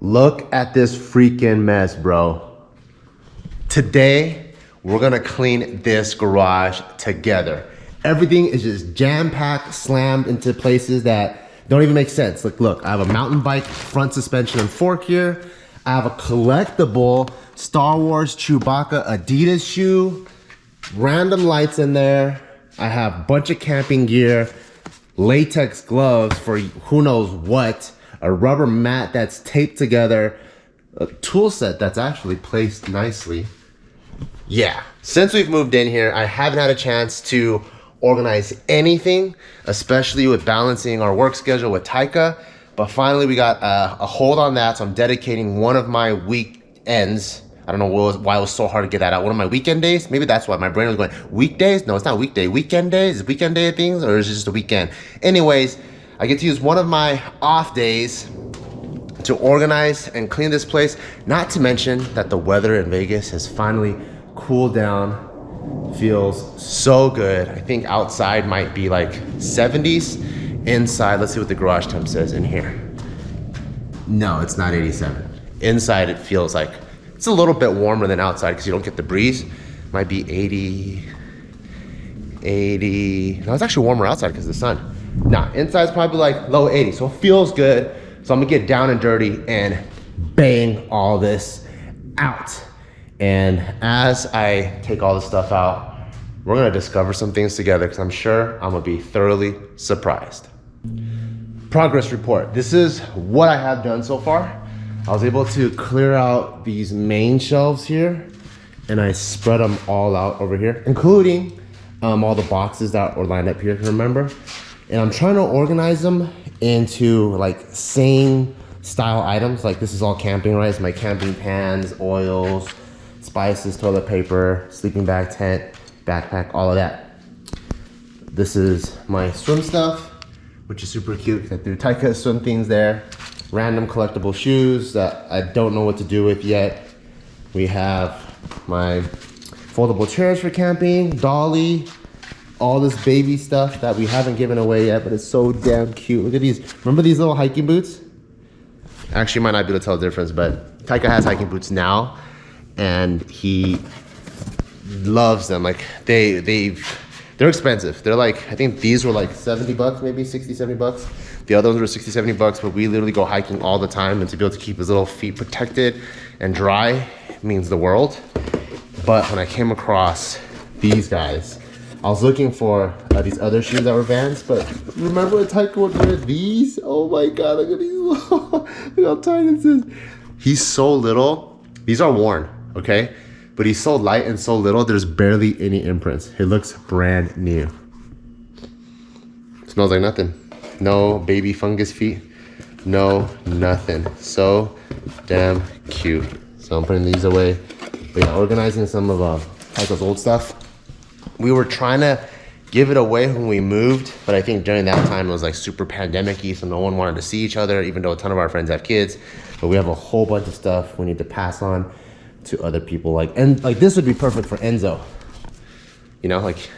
Look at this freaking mess, bro. Today, we're gonna clean this garage together. Everything is just jam-packed, slammed into places that don't even make sense. Like, look, I have a mountain bike front suspension and fork here. I have a collectible Star Wars Chewbacca Adidas shoe, random lights in there. I have a bunch of camping gear, latex gloves for who knows what, a rubber mat that's taped together, a tool set that's actually placed nicely. Yeah, since we've moved in here, I haven't had a chance to organize anything, especially with balancing our work schedule with Taika. But finally, we got a hold on that, so I'm dedicating one of my weekends. I don't know why it was so hard to get that out. One of my weekend days, maybe that's why my brain was going, weekdays? No, it's not weekday. Weekend days? Is weekend day things, or is it just a weekend? Anyways, I get to use one of my off days to organize and clean this place. Not to mention that the weather in Vegas has finally cooled down. Feels so good. I think outside might be like 70s. Inside, let's see what the garage temp says in here. No, it's not 87. Inside, it feels like it's a little bit warmer than outside because you don't get the breeze. Might be 80. No, it's actually warmer outside because of the sun. Nah, inside's probably like low 80s, so it feels good. So I'm gonna get down and dirty and bang all this out. And as I take all this stuff out, we're gonna discover some things together because I'm sure I'm gonna be thoroughly surprised. Progress report. This is what I have done so far. I was able to clear out these main shelves here and I spread them all out over here, including all the boxes that were lined up here, remember? And I'm trying to organize them into like same style items. Like this is all camping, right? It's my camping pans, oils, spices, toilet paper, sleeping bag, tent, backpack, all of that. This is my swim stuff, which is super cute because I threw Taika swim things there. Random collectible shoes that I don't know what to do with yet. We have my foldable chairs for camping, dolly, all this baby stuff that we haven't given away yet, but it's so damn cute. Look at these. Remember these little hiking boots? Actually, you might not be able to tell the difference, but Taika has hiking boots now, and he loves them. Like they're expensive. They're like, I think these were like 70 bucks, maybe 60, 70 bucks. The other ones were 60, 70 bucks, but we literally go hiking all the time, and to be able to keep his little feet protected and dry means the world. But when I came across these guys, I was looking for these other shoes that were Vans, but remember when Taika would wear these? Oh my God, look at these. Look how tiny this is. He's so little. These are worn, okay? But he's so light and so little, there's barely any imprints. It looks brand new. Smells like nothing. No baby fungus feet. No, nothing. So damn cute. So I'm putting these away. But yeah, organizing some of Taika's old stuff. We were trying to give it away when we moved, but I think during that time it was like super pandemic-y, so no one wanted to see each other, even though a ton of our friends have kids. But we have a whole bunch of stuff we need to pass on to other people. Like this would be perfect for Enzo. You know, like,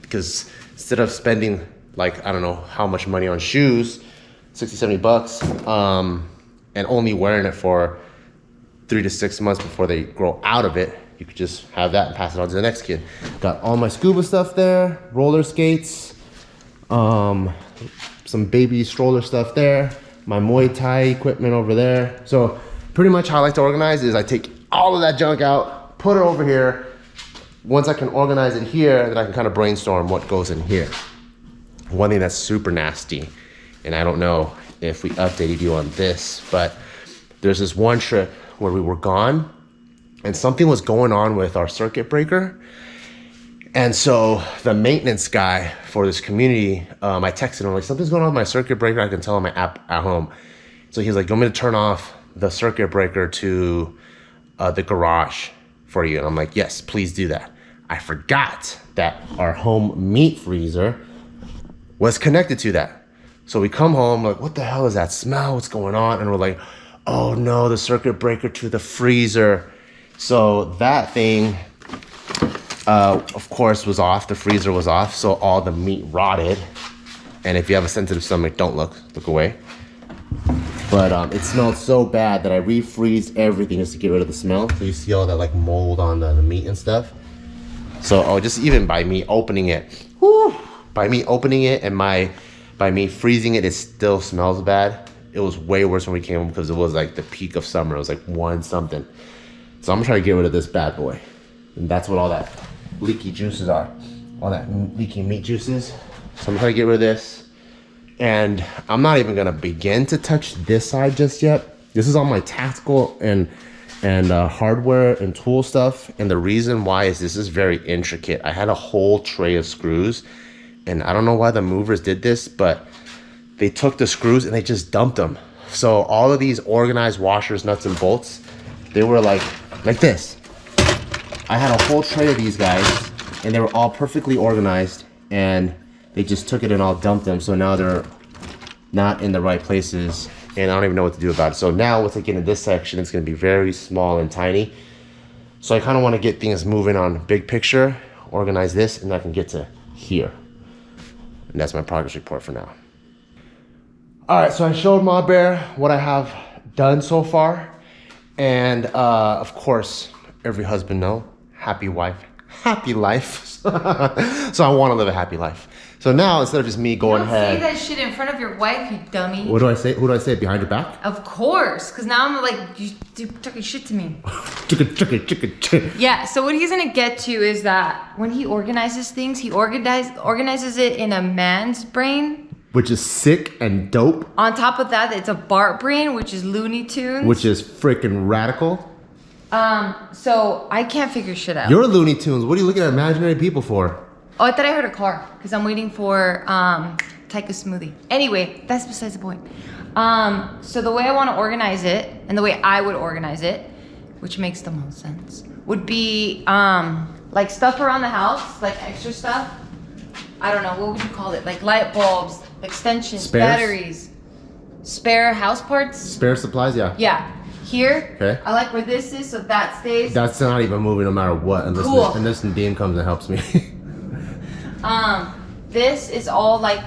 because instead of spending like, I don't know how much money on shoes, 60, 70 bucks, and only wearing it for 3 to 6 months before they grow out of it, you could just have that and pass it on to the next kid. Got all my scuba stuff there, roller skates, some baby stroller stuff there, my Muay Thai equipment over there. So pretty much how I like to organize is I take all of that junk out, put it over here. Once I can organize it here, then I can kind of brainstorm what goes in here. One thing that's super nasty, and I don't know if we updated you on this, but there's this one trip where we were gone and something was going on with our circuit breaker. And so the maintenance guy for this community, I texted him like, something's going on with my circuit breaker. I can tell on my app at home. So he was like, you want me to turn off the circuit breaker to the garage for you? And I'm like, yes, please do that. I forgot that our home meat freezer was connected to that. So we come home like, what the hell is that smell? What's going on? And we're like, oh no, the circuit breaker to the freezer. So that thing, of course, was off. The freezer was off, so all the meat rotted. And if you have a sensitive stomach, don't look away. But it smelled so bad that I refreezed everything just to get rid of the smell. So you see all that like mold on the meat and stuff. So just even by me opening it, by me opening it and by me freezing it, it still smells bad. It was way worse when we came home because it was like the peak of summer. It was like 1 something. So I'm gonna try to get rid of this bad boy. And that's what all that leaky juices are. All that leaky meat juices. So I'm gonna try to get rid of this. And I'm not even gonna begin to touch this side just yet. This is all my tactical and hardware and tool stuff. And the reason why is this is very intricate. I had a whole tray of screws, and I don't know why the movers did this, but they took the screws and they just dumped them. So all of these organized washers, nuts and bolts, they were like this. I had a whole tray of these guys and they were all perfectly organized, and they just took it and all dumped them. So now they're not in the right places, and I don't even know what to do about it. So now once I get in this section, it's gonna be very small and tiny. So I kind of want to get things moving on big picture, organize this, and I can get to here. And that's my progress report for now. All right, so I showed Ma Bear what I have done so far. And of course, every husband knows, happy wife, happy life. So I want to live a happy life. So now, instead of just me going ahead. Don't say that shit in front of your wife, you dummy. What do I say? Who do I say? Behind your back? Of course, because now I'm like, you're talking shit to me. Chicken. Yeah, so what he's gonna get to is that when he organizes things, he organizes it in a man's brain. Which is sick and dope. On top of that, it's a Bart brain, which is Looney Tunes. Which is freaking radical. So I can't figure shit out. You're Looney Tunes. What are you looking at imaginary people for? Oh, I thought I heard a car because I'm waiting for Taika smoothie. Anyway, that's besides the point. So the way I want to organize it, and the way I would organize it, which makes the most sense, would be like stuff around the house, like extra stuff. I don't know, what would you call it? Like light bulbs, extensions, Spares? Batteries, spare house parts. Spare supplies, yeah. Yeah. Here, okay. I like where this is, so that stays. That's not even moving no matter what, unless, cool. unless Dean comes and helps me. This is all like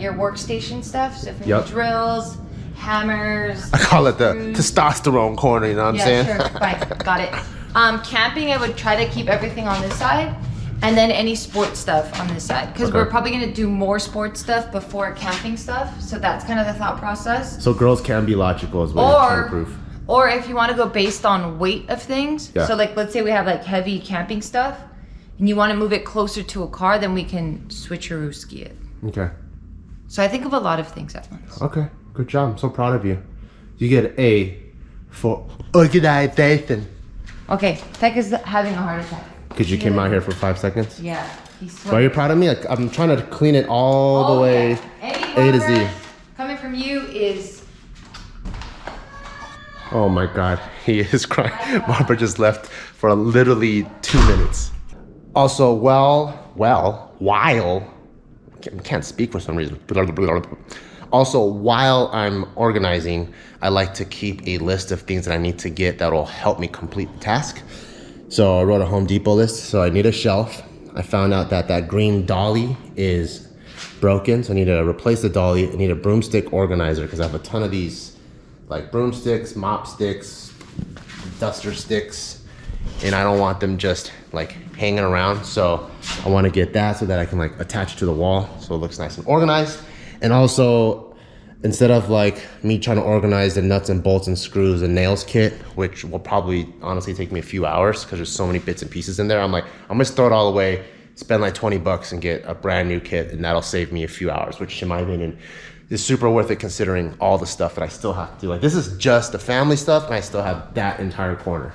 your workstation stuff. So for your drills, hammers. I call it the testosterone corner, you know what I'm saying? Yeah, sure, fine, got it. Camping, I would try to keep everything on this side, and then any sports stuff on this side, because we're probably gonna do more sports stuff before camping stuff. So that's kind of the thought process. So girls can be logical as well. Or if you want to go based on weight of things. Yeah. So like, let's say we have like heavy camping stuff, and you want to move it closer to a car, then we can switcheroo-ski it. Okay. So I think of a lot of things at once. Okay, good job. I'm so proud of you. You get an A for organization. Okay, Tech is having a heart attack. Because you came out here for 5 seconds? Yeah, he's sweating. Why are you proud of me? I'm trying to clean it all the way A to Z. Coming from you is... Oh my God, he is crying. Barbara just left for literally 2 minutes. Also, while, I can't speak for some reason. Also, while I'm organizing, I like to keep a list of things that I need to get that will help me complete the task. So I wrote a Home Depot list. So I need a shelf. I found out that green dolly is broken. So I need to replace the dolly. I need a broomstick organizer because I have a ton of these, like broomsticks, mop sticks, duster sticks, and I don't want them just like hanging around. So I want to get that so that I can like attach it to the wall so it looks nice and organized. And also, instead of like me trying to organize the nuts and bolts and screws and nails kit, which will probably honestly take me a few hours because there's so many bits and pieces in there, I'm like, I'm gonna throw it all away, spend like 20 bucks and get a brand new kit, and that'll save me a few hours, which in my opinion is super worth it considering all the stuff that I still have to do. Like, this is just the family stuff and I still have that entire corner.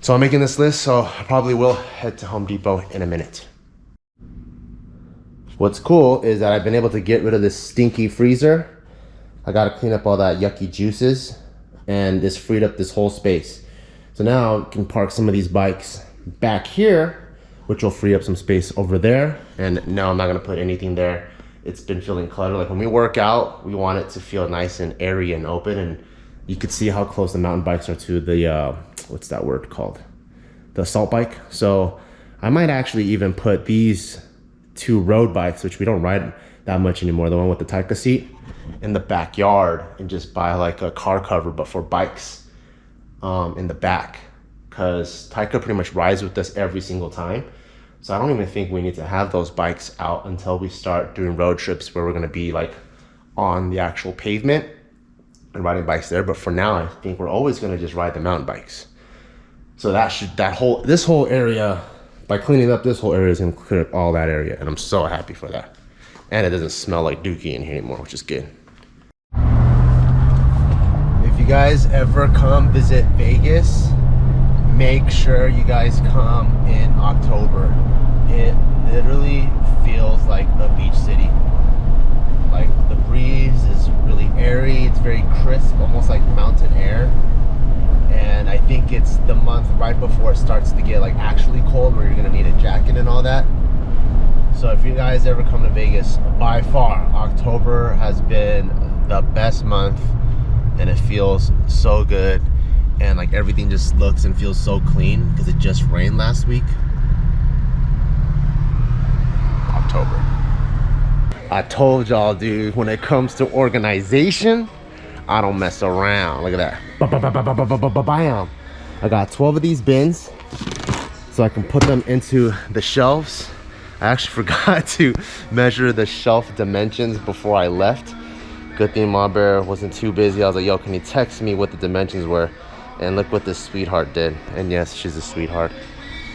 So I'm making this list, so I probably will head to Home Depot in a minute. What's cool is that I've been able to get rid of this stinky freezer. I gotta clean up all that yucky juices, and this freed up this whole space. So now I can park some of these bikes back here, which will free up some space over there. And no, I'm not gonna put anything there. It's been feeling cluttered. Like when we work out, we want it to feel nice and airy and open, and you could see how close the mountain bikes are to the, what's that word called? The assault bike. So I might actually even put these 2 road bikes, which we don't ride that much anymore, the one with the Taika seat, in the backyard and just buy like a car cover, but for bikes in the back, because Taika pretty much rides with us every single time. So I don't even think we need to have those bikes out until we start doing road trips where we're gonna be like on the actual pavement and riding bikes there. But for now, I think we're always gonna just ride the mountain bikes. So this whole area, by cleaning up this whole area, is gonna clear up all that area, and I'm so happy for that. And it doesn't smell like dookie in here anymore, which is good. If you guys ever come visit Vegas, make sure you guys come in October. It literally feels like a beach city. Like the breeze is really airy, it's very crisp, almost like mountain air. And I think it's the month right before it starts to get like actually cold, where you're gonna need a jacket and all that. So if you guys ever come to Vegas, by far, October has been the best month, and it feels so good. And like everything just looks and feels so clean because it just rained last week. October. I told y'all, dude, when it comes to organization, I don't mess around. Look at that. Bam. I got 12 of these bins so I can put them into the shelves. I actually forgot to measure the shelf dimensions before I left. Good thing Ma Bear wasn't too busy. I was like, yo, can you text me what the dimensions were? And look what this sweetheart did. And yes, she's a sweetheart.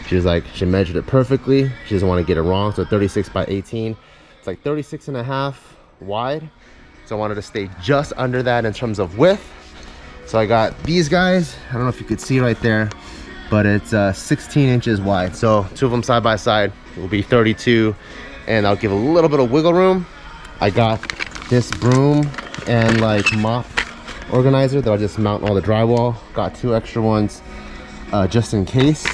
She was like, she measured it perfectly. She doesn't want to get it wrong. So 36 by 18. It's like 36 and a half wide. So I wanted to stay just under that in terms of width. So I got these guys. I don't know if you could see right there, but it's 16 inches wide. So two of them side by side will be 32, and I'll give a little bit of wiggle room. I got this broom and like mop organizer that I'll just mount all the drywall. Got 2 extra ones just in case.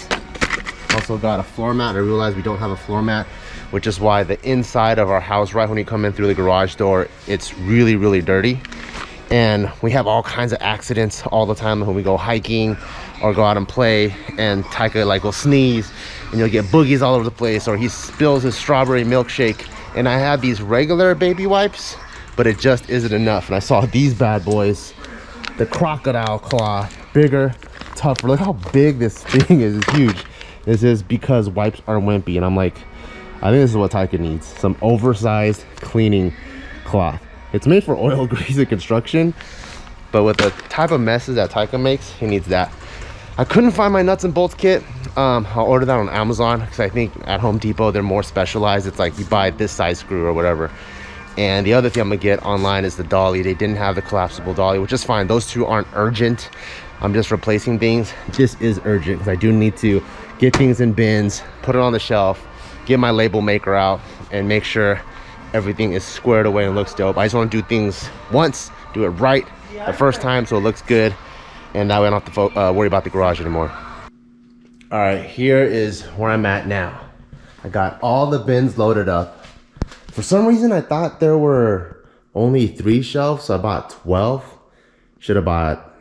Also got a floor mat. I realized we don't have a floor mat, which is why the inside of our house, right when you come in through the garage door, it's really, really dirty. And we have all kinds of accidents all the time when we go hiking or go out and play, and Taika like will sneeze and you'll get boogies all over the place, or he spills his strawberry milkshake. And I have these regular baby wipes, but it just isn't enough. And I saw these bad boys, the crocodile claw, bigger, tougher. Look how big this thing is. It's huge. This is because wipes are wimpy, and I'm like, I think this is what Taika needs, some oversized cleaning cloth. It's made for oil, grease, and construction, but with the type of messes that Taika makes, he needs that. I couldn't find my nuts and bolts kit. I'll order that on Amazon, because I think at Home Depot they're more specialized. It's like you buy this size screw or whatever. And the other thing I'm gonna get online is the dolly. They didn't have the collapsible dolly, which is fine. Those two aren't urgent. I'm just replacing things. This is urgent because I do need to get things in bins, put it on the shelf, get my label maker out, and make sure everything is squared away and looks dope. I just want to do things once, do it right the first time so it looks good, and that way I don't have to worry about the garage anymore. All right, here is where I'm at now. I got all the bins loaded up. For some reason, I thought there were only 3 shelves, so I bought 12. Should have bought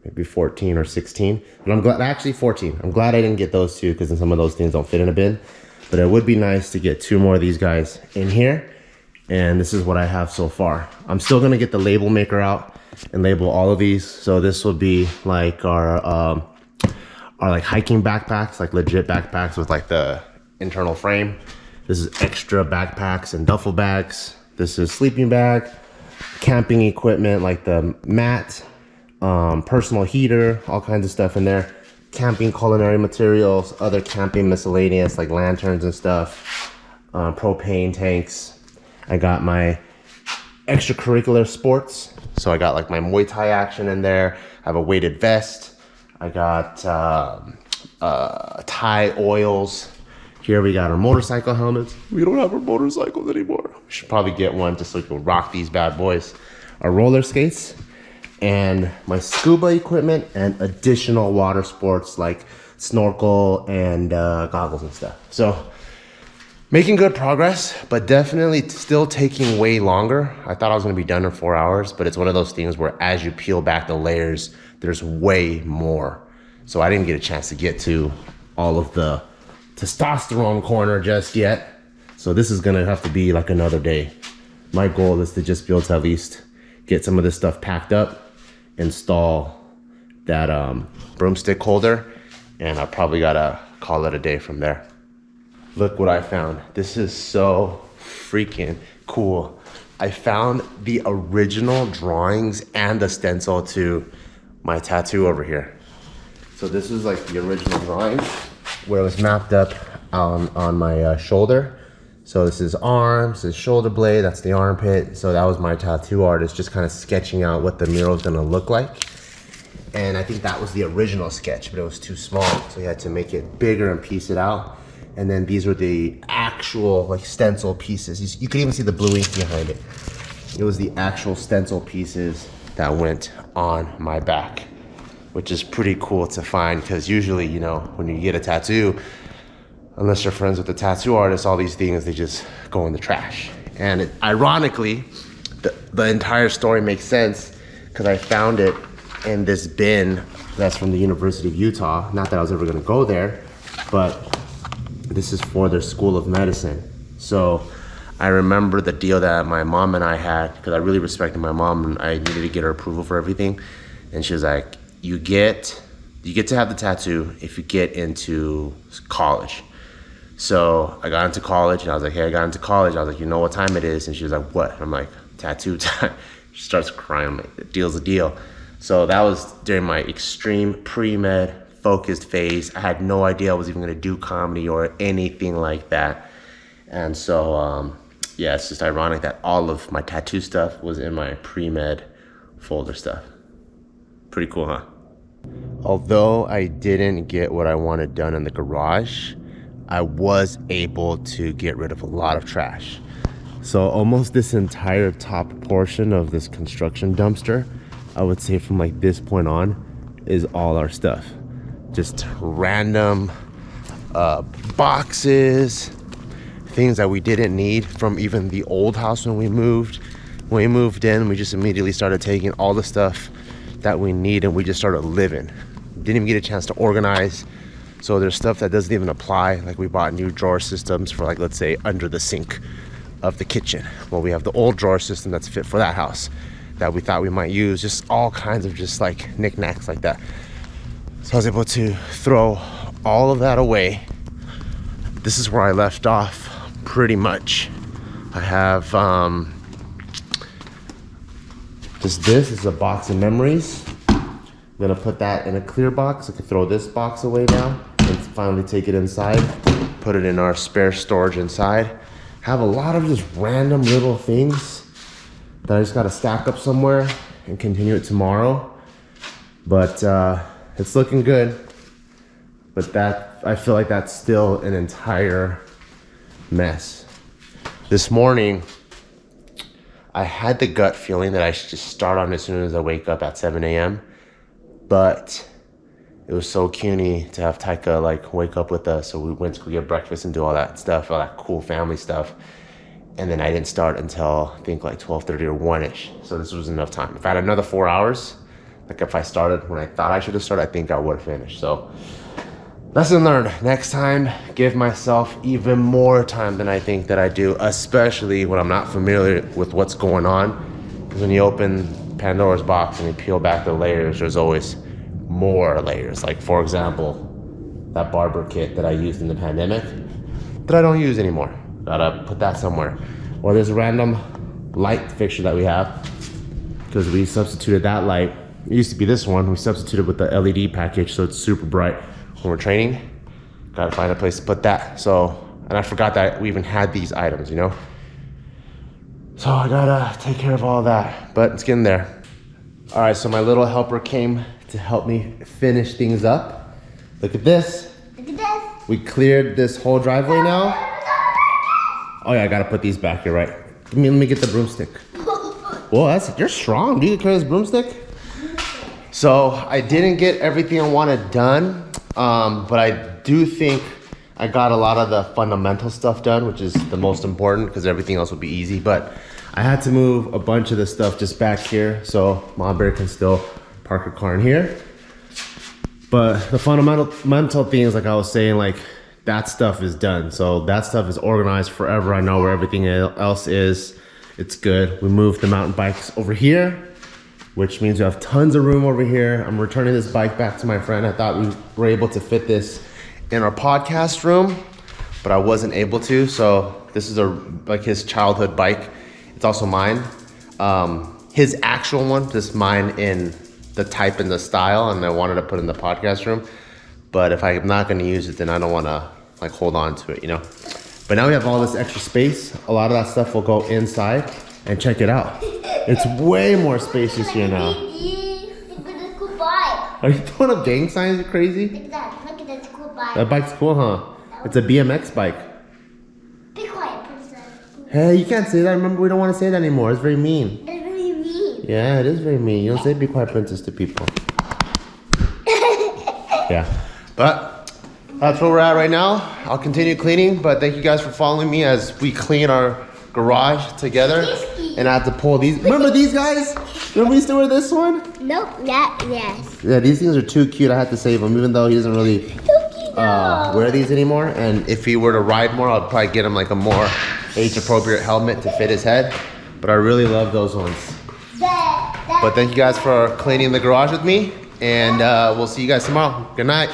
maybe 14 or 16, but I'm glad, actually 14. I'm glad I didn't get those 2, because some of those things don't fit in a bin. But it would be nice to get 2 more of these guys in here. And this is what I have so far. I'm still gonna get the label maker out and label all of these. So this will be like our like hiking backpacks, like legit backpacks with like the internal frame. This is extra backpacks and duffel bags. This is sleeping bag, camping equipment like the mat, personal heater, all kinds of stuff in there. Camping culinary materials, other camping miscellaneous like lanterns and stuff, propane tanks. I got my extracurricular sports. So I got like my Muay Thai action in there. I have a weighted vest. I got Thai oils. Here we got our motorcycle helmets. We don't have our motorcycles anymore. We should probably get one just so we can rock these bad boys. Our roller skates, and my scuba equipment, and additional water sports like snorkel and goggles and stuff. So making good progress, but definitely still taking way longer. I thought I was gonna be done in 4 hours, but it's one of those things where as you peel back the layers, there's way more. So I didn't get a chance to get to all of the testosterone corner just yet. So this is gonna have to be like another day. my goal is to just be able to at least get some of this stuff packed up, install that broomstick holder, and I probably gotta call it a day from there. Look what I found. This is so freaking cool. I found the original drawings and the stencil to my tattoo over here. So this was like the original drawing where it was mapped up on my shoulder. So this is arms, this is shoulder blade, that's the armpit. So that was my tattoo artist just kind of sketching out what the mural is gonna look like. And I think that was the original sketch, but it was too small. So he had to make it bigger and piece it out. And then these were the actual like stencil pieces. You could even see the blue ink behind it. It was the actual stencil pieces that went on my back, which is pretty cool to find because usually, you know, when you get a tattoo, unless you're friends with the tattoo artist, all these things, they just go in the trash. And ironically, the entire story makes sense because I found it in this bin that's from the University of Utah. Not that I was ever gonna go there, but this is for their School of Medicine. So I remember the deal that my mom and I had, because I really respected my mom and I needed to get her approval for everything. And she was like, you get to have the tattoo if you get into college. So I got into college and I was like, hey, I got into college. I was like, you know what time it is? And she was like, what? And I'm like, tattoo time. She starts crying. I'm like, the deal's a deal. So that was during my extreme pre-med focused phase. I had no idea I was even gonna do comedy or anything like that. And so, yeah, it's just ironic that all of my tattoo stuff was in my pre-med folder stuff. Pretty cool, huh? Although I didn't get what I wanted done in the garage, I was able to get rid of a lot of trash. So almost this entire top portion of this construction dumpster, I would say from like this point on, is all our stuff. Just random boxes, things that we didn't need from even the old house when we moved. When we moved in, we just immediately started taking all the stuff that we need and we just started living. Didn't even get a chance to organize. So there's stuff that doesn't even apply. Like we bought new drawer systems for like, let's say under the sink of the kitchen. Well, we have the old drawer system that's fit for that house that we thought we might use. Just all kinds of just like knickknacks like that. So I was able to throw all of that away. This is where I left off pretty much. I have this is a box of memories. I'm gonna put that in a clear box. I could throw this box away now and finally take it inside, put it in our spare storage inside. Have a lot of just random little things that I just gotta stack up somewhere and continue it tomorrow. But it's looking good. But that, I feel like that's still an entire mess. This morning, I had the gut feeling that I should just start on as soon as I wake up at 7 a.m. But it was so CUNY to have Taika like wake up with us. So we went to go get breakfast and do all that stuff, all that cool family stuff. And then I didn't start until I think like 12:30 or 1-ish. So this was enough time. If I had another 4 hours, like if I started when I thought I should have started, I think I would have finished. So lesson learned. Next time, give myself even more time than I think that I do, especially when I'm not familiar with what's going on. Because when you open Pandora's box and you peel back the layers, there's always more layers. Like for example, that barber kit that I used in the pandemic that I don't use anymore. Gotta put that somewhere. Or there's a random light fixture that we have because we substituted that light. It used to be this one. We substituted with the LED package, so it's super bright when we're training. Gotta find a place to put that. So, and I forgot that we even had these items, you know? So I gotta take care of all that, but it's getting there. All right, so my little helper came to help me finish things up. Look at this. Look at this. We cleared this whole driveway now. Oh yeah, I gotta put these back, you're right. Let me get the broomstick. Whoa, you're strong. Do you carry this broomstick? So I didn't get everything I wanted done, but I do think I got a lot of the fundamental stuff done, which is the most important because everything else will be easy. But I had to move a bunch of the stuff just back here so Mom Bear can still park her car in here. But the fundamental things, like I was saying, like that stuff is done. So that stuff is organized forever. I know where everything else is. It's good. We moved the mountain bikes over here, which means we have tons of room over here. I'm returning this bike back to my friend. I thought we were able to fit this in our podcast room, but I wasn't able to. So this is like his childhood bike. It's also mine. His actual one, just mine in the type and the style, and I wanted to put in the podcast room. But if I'm not gonna use it, then I don't wanna like hold on to it, you know? But now we have all this extra space. A lot of that stuff will go inside, and check it out. It's way more spacious here now. Are you throwing up gang signs? You crazy? Look at that cool bike. That bike's cool, huh? It's a BMX bike. Be quiet, princess. Hey, you can't say that. Remember, we don't want to say that anymore. It's very mean. That's really mean. Yeah, it is very mean. You don't say be quiet, princess, to people. Yeah. But that's where we're at right now. I'll continue cleaning, but thank you guys for following me as we clean our garage together. And I have to pull these. Remember these guys? Remember we used to wear this one? Nope. Yes. Yeah, these things are too cute. I had to save them, even though he doesn't really wear these anymore. And if he were to ride more, I'd probably get him like a more age-appropriate helmet to fit his head. But I really love those ones. But thank you guys for cleaning the garage with me, and we'll see you guys tomorrow. Good night.